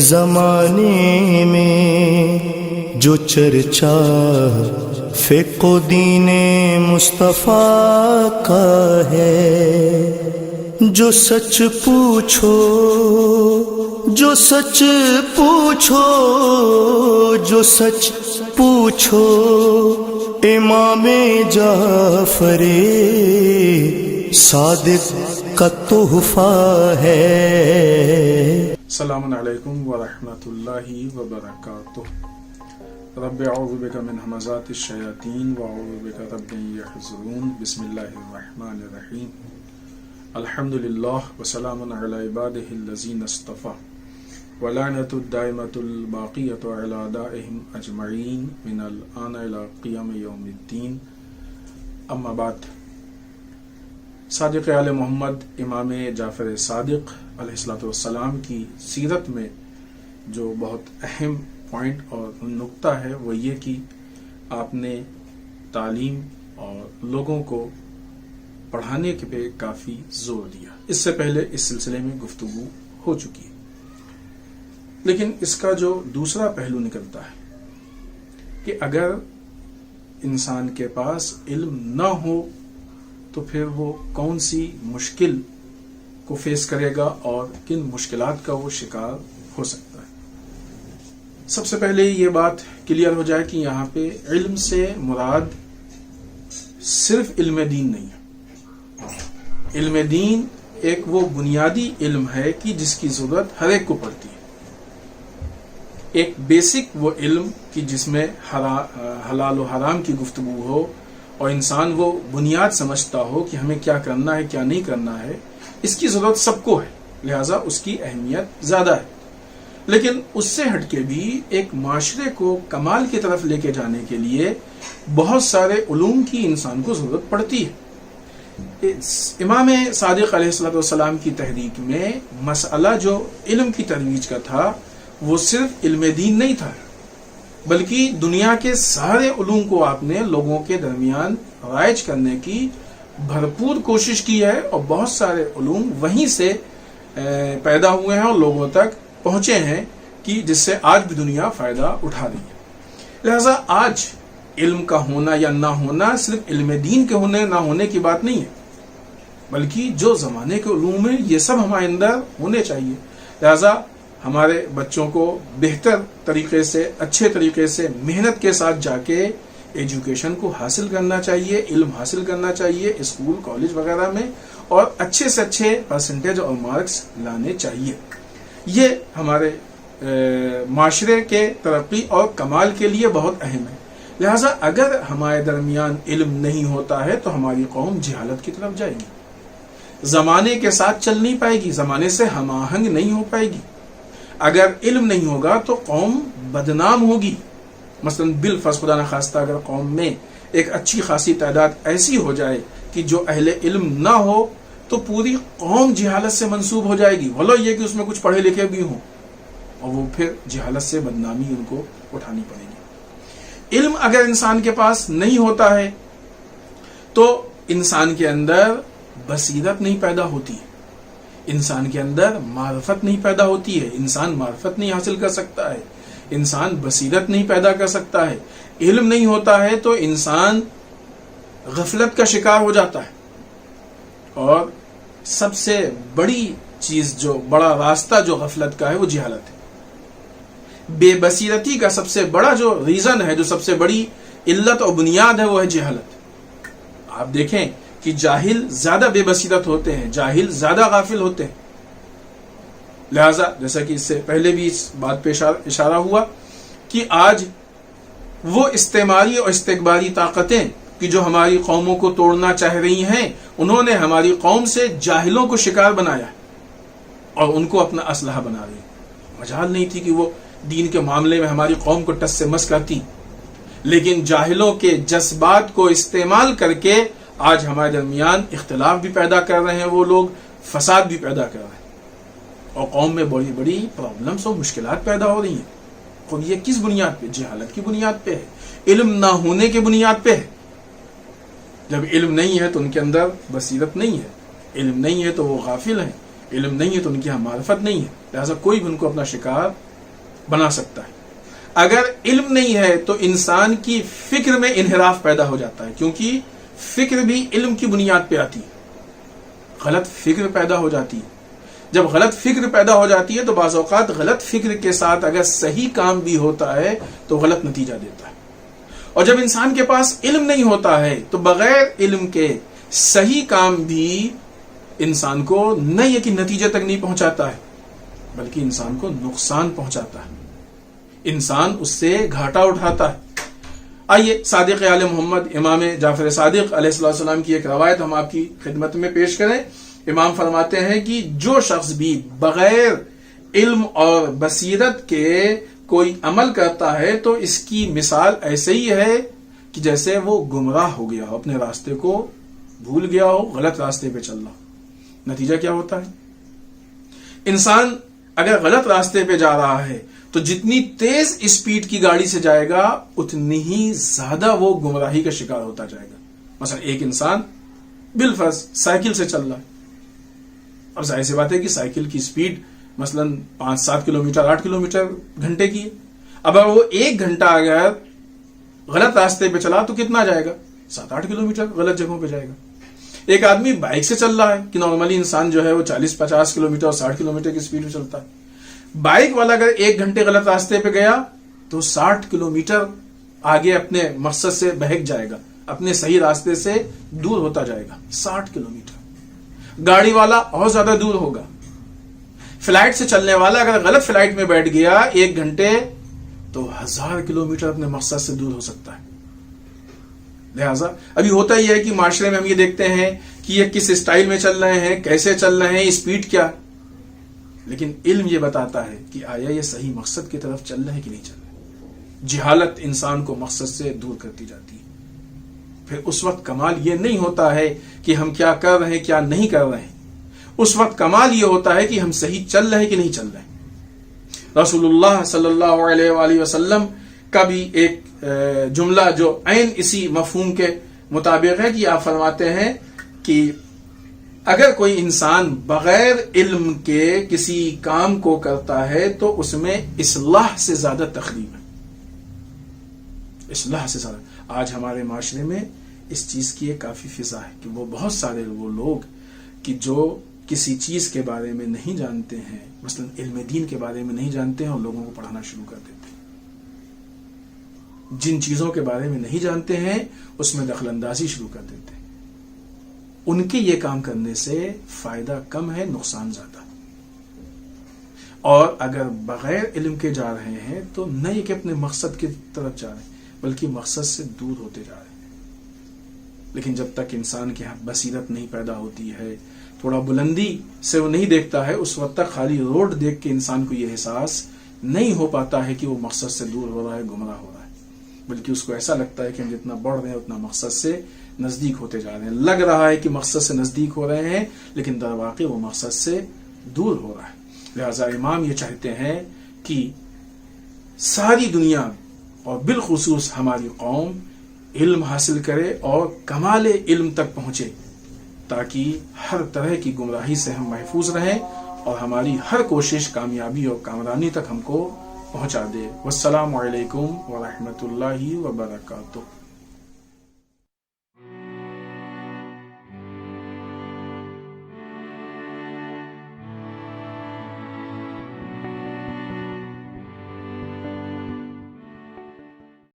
زمانے میں جو چرچا فقہ و دین مصطفیٰ کا ہے، جو سچ پوچھو جو سچ پوچھو جو سچ پوچھو امام جعفر صادق کا تحفہ ہے۔ السلام علیکم ورحمۃ اللہ وبرکاتہ۔ رب اعوذ بک من ہمزات الشیاطین واعوذ بک رب یحضرون۔ بسم اللہ الرحمن الرحیم۔ الحمد للہ وسلام علی عبادہ الذین اصطفیٰ ولعنۃ الدائمۃ الباقیۃ علی اعدائہم اجمعین من الآن الی قیام یوم الدین، اما بعد۔ صادق آل محمد امام جعفر صادق علیہ السلام کی سیرت میں جو بہت اہم پوائنٹ اور نقطہ ہے وہ یہ کہ آپ نے تعلیم اور لوگوں کو پڑھانے کے پہ کافی زور دیا۔ اس سے پہلے اس سلسلے میں گفتگو ہو چکی ہے، لیکن اس کا جو دوسرا پہلو نکلتا ہے کہ اگر انسان کے پاس علم نہ ہو تو پھر وہ کون سی مشکل کو فیس کرے گا اور کن مشکلات کا وہ شکار ہو سکتا ہے۔ سب سے پہلے یہ بات کلیئر ہو جائے کہ یہاں پہ علم سے مراد صرف علم دین نہیں ہے۔ علم دین ایک وہ بنیادی علم ہے کہ جس کی ضرورت ہر ایک کو پڑتی ہے۔ ایک بیسک وہ علم کہ جس میں حلال و حرام کی گفتگو ہو اور انسان وہ بنیاد سمجھتا ہو کہ ہمیں کیا کرنا ہے کیا نہیں کرنا ہے، اس کی ضرورت سب کو ہے، لہٰذا اس کی اہمیت زیادہ ہے۔ لیکن اس سے ہٹ کے بھی ایک معاشرے کو کمال کی طرف لے کے جانے کے لیے بہت سارے علوم کی انسان کو ضرورت پڑتی ہے۔ امام صادق علیہ السلام کی تحریک میں مسئلہ جو علم کی ترویج کا تھا وہ صرف علم دین نہیں تھا، بلکہ دنیا کے سارے علوم کو آپ نے لوگوں کے درمیان رائج کرنے کی بھرپور کوشش کی ہے، اور بہت سارے علوم وہیں سے پیدا ہوئے ہیں اور لوگوں تک پہنچے ہیں کہ جس سے آج بھی دنیا فائدہ اٹھا رہی ہے۔ لہذا آج علم کا ہونا یا نہ ہونا صرف علم دین کے ہونے نہ ہونے کی بات نہیں ہے، بلکہ جو زمانے کے علوم ہیں یہ سب ہمارے اندر ہونے چاہیے۔ لہذا ہمارے بچوں کو بہتر طریقے سے، اچھے طریقے سے، محنت کے ساتھ جا کے ایجوکیشن کو حاصل کرنا چاہیے، علم حاصل کرنا چاہیے اسکول کالج وغیرہ میں، اور اچھے سے اچھے پرسنٹیج اور مارکس لانے چاہیے۔ یہ ہمارے معاشرے کے ترقی اور کمال کے لیے بہت اہم ہے۔ لہٰذا اگر ہمارے درمیان علم نہیں ہوتا ہے تو ہماری قوم جہالت کی طرف جائے گی، زمانے کے ساتھ چل نہیں پائے گی، زمانے سے ہم آہنگ نہیں ہو پائے گی۔ اگر علم نہیں ہوگا تو قوم بدنام ہوگی۔ مثلا بالفرض خدا نخواستہ اگر قوم میں ایک اچھی خاصی تعداد ایسی ہو جائے کہ جو اہل علم نہ ہو تو پوری قوم جہالت سے منسوب ہو جائے گی، ولو یہ کہ اس میں کچھ پڑھے لکھے بھی ہوں، اور وہ پھر جہالت سے بدنامی ان کو اٹھانی پڑے گی۔ علم اگر انسان کے پاس نہیں ہوتا ہے تو انسان کے اندر بصیرت نہیں پیدا ہوتی ہے، انسان کے اندر معرفت نہیں پیدا ہوتی ہے، انسان معرفت نہیں حاصل کر سکتا ہے، انسان بصیرت نہیں پیدا کر سکتا ہے۔ علم نہیں ہوتا ہے تو انسان غفلت کا شکار ہو جاتا ہے، اور سب سے بڑی چیز جو بڑا راستہ جو غفلت کا ہے وہ جہالت ہے۔ بے بصیرتی کا سب سے بڑا جو ریزن ہے، جو سب سے بڑی علت اور بنیاد ہے وہ ہے جہالت۔ آپ دیکھیں کہ جاہل زیادہ بے بصیرت ہوتے ہیں، جاہل زیادہ غافل ہوتے ہیں۔ لہذا جیسا کہ اس سے پہلے بھی اس بات پہ اشارہ ہوا کہ آج وہ استعماری اور استکباری طاقتیں کہ جو ہماری قوموں کو توڑنا چاہ رہی ہیں، انہوں نے ہماری قوم سے جاہلوں کو شکار بنایا اور ان کو اپنا اسلحہ بنا رہی۔ مجال نہیں تھی کہ وہ دین کے معاملے میں ہماری قوم کو ٹس سے مس کرتی، لیکن جاہلوں کے جذبات کو استعمال کر کے آج ہمارے درمیان اختلاف بھی پیدا کر رہے ہیں، وہ لوگ فساد بھی پیدا کر رہے ہیں، اور قوم میں بڑی بڑی پرابلمس اور مشکلات پیدا ہو رہی ہیں۔ اور یہ کس بنیاد پہ؟ جہالت کی بنیاد پہ ہے، علم نہ ہونے کی بنیاد پہ ہے۔ جب علم نہیں ہے تو ان کے اندر بصیرت نہیں ہے، علم نہیں ہے تو وہ غافل ہیں، علم نہیں ہے تو ان کی معرفت نہیں ہے، لہذا کوئی بھی ان کو اپنا شکار بنا سکتا ہے. اگر علم نہیں ہے تو انسان کی فکر میں انحراف پیدا ہو جاتا ہے، کیونکہ فکر بھی علم کی بنیاد پہ آتی ہے. غلط فکر پیدا ہو جاتی ہے. جب غلط فکر پیدا ہو جاتی ہے تو بعض اوقات غلط فکر کے ساتھ اگر صحیح کام بھی ہوتا ہے تو غلط نتیجہ دیتا ہے. اور جب انسان کے پاس علم نہیں ہوتا ہے تو بغیر علم کے صحیح کام بھی انسان کو نہ یہ کہ نتیجے تک نہیں پہنچاتا ہے بلکہ انسان کو نقصان پہنچاتا ہے، انسان اس سے گھاٹا اٹھاتا ہے. آئیے صادق آل محمد امام جعفر صادق علیہ السلام کی ایک روایت ہم آپ کی خدمت میں پیش کریں. امام فرماتے ہیں کہ جو شخص بھی بغیر علم اور بصیرت کے کوئی عمل کرتا ہے تو اس کی مثال ایسے ہی ہے کہ جیسے وہ گمراہ ہو گیا ہو، اپنے راستے کو بھول گیا ہو، غلط راستے پہ چل رہا ہو. نتیجہ کیا ہوتا ہے؟ انسان اگر غلط راستے پہ جا رہا ہے تو جتنی تیز اسپیڈ کی گاڑی سے جائے گا اتنی ہی زیادہ وہ گمراہی کا شکار ہوتا جائے گا. مثلا ایک انسان بالفرض سائیکل سے چل رہا ہے، اب ظاہر سی بات ہے کہ سائیکل کی اسپیڈ مثلا 5-7 کلومیٹر 8 کلومیٹر گھنٹے کی ہے. اب اگر وہ 1 گھنٹہ اگر غلط راستے پہ چلا تو کتنا جائے گا؟ 7-8 کلومیٹر غلط جگہوں پہ جائے گا. ایک آدمی بائک سے چل رہا ہے کہ نارملی انسان جو ہے وہ 40-50 کلومیٹر اور 60 کلومیٹر کی اسپیڈ میں چلتا ہے. بائک والا اگر 1 گھنٹے غلط راستے پہ گیا تو 60 کلومیٹر آگے اپنے مقصد سے بہک جائے گا، اپنے صحیح راستے سے دور ہوتا جائے گا. 60 کلومیٹر. گاڑی والا اور زیادہ دور ہوگا. فلائٹ سے چلنے والا اگر غلط فلائٹ میں بیٹھ گیا 1 گھنٹے تو 1000 کلومیٹر اپنے مقصد سے دور ہو سکتا ہے. لہذا ابھی ہوتا ہی ہے کہ معاشرے میں ہم یہ دیکھتے ہیں کہ یہ کس اسٹائل میں چل رہے ہیں، کیسے چل رہے ہیں، اسپیڈ کیا، لیکن علم یہ بتاتا ہے کہ آیا یہ صحیح مقصد کی طرف چل رہے ہیں کہ نہیں چل رہے. جہالت انسان کو مقصد سے دور کرتی جاتی ہے. پھر اس وقت کمال یہ نہیں ہوتا ہے کہ ہم کیا کر رہے ہیں کیا نہیں کر رہے ہیں، اس وقت کمال یہ ہوتا ہے کہ ہم صحیح چل رہے ہیں کہ نہیں چل رہے ہیں. رسول اللہ صلی اللہ علیہ وآلہ وسلم کا بھی ایک جملہ جو عین اسی مفہوم کے مطابق ہے کہ آپ فرماتے ہیں کہ اگر کوئی انسان بغیر علم کے کسی کام کو کرتا ہے تو اس میں اصلاح سے زیادہ تخریب ہے. اصلاح سے زیادہ. آج ہمارے معاشرے میں اس چیز کی ایک کافی فضا ہے کہ وہ بہت سارے وہ لوگ کہ جو کسی چیز کے بارے میں نہیں جانتے ہیں، مثلا علم دین کے بارے میں نہیں جانتے ہیں اور لوگوں کو پڑھانا شروع کر دیتے ہیں. جن چیزوں کے بارے میں نہیں جانتے ہیں اس میں دخل اندازی شروع کر دیتے ہیں. ان کے یہ کام کرنے سے فائدہ کم ہے، نقصان زیادہ. اور اگر بغیر علم کے جا رہے ہیں تو نہ یہ کہ اپنے مقصد کی طرف جا رہے ہیں بلکہ مقصد سے دور ہوتے جا رہے ہیں. لیکن جب تک انسان کے ہاں بصیرت نہیں پیدا ہوتی ہے، تھوڑا بلندی سے وہ نہیں دیکھتا ہے، اس وقت تک خالی روڈ دیکھ کے انسان کو یہ احساس نہیں ہو پاتا ہے کہ وہ مقصد سے دور ہو رہا ہے، گمراہ ہو رہا ہے. بلکہ اس کو ایسا لگتا ہے کہ ہم جتنا بڑھ رہے ہیں اتنا مقصد سے نزدیک ہوتے جا رہے ہیں. لگ رہا ہے کہ مقصد سے نزدیک ہو رہے ہیں لیکن در واقع وہ مقصد سے دور ہو رہا ہے. لہذا امام یہ چاہتے ہیں کہ ساری دنیا اور بالخصوص ہماری قوم علم حاصل کرے اور کمال علم تک پہنچے تاکہ ہر طرح کی گمراہی سے ہم محفوظ رہیں اور ہماری ہر کوشش کامیابی اور کامرانی تک ہم کو پہنچا دے. والسلام علیکم ورحمۃ اللہ وبرکاتہ.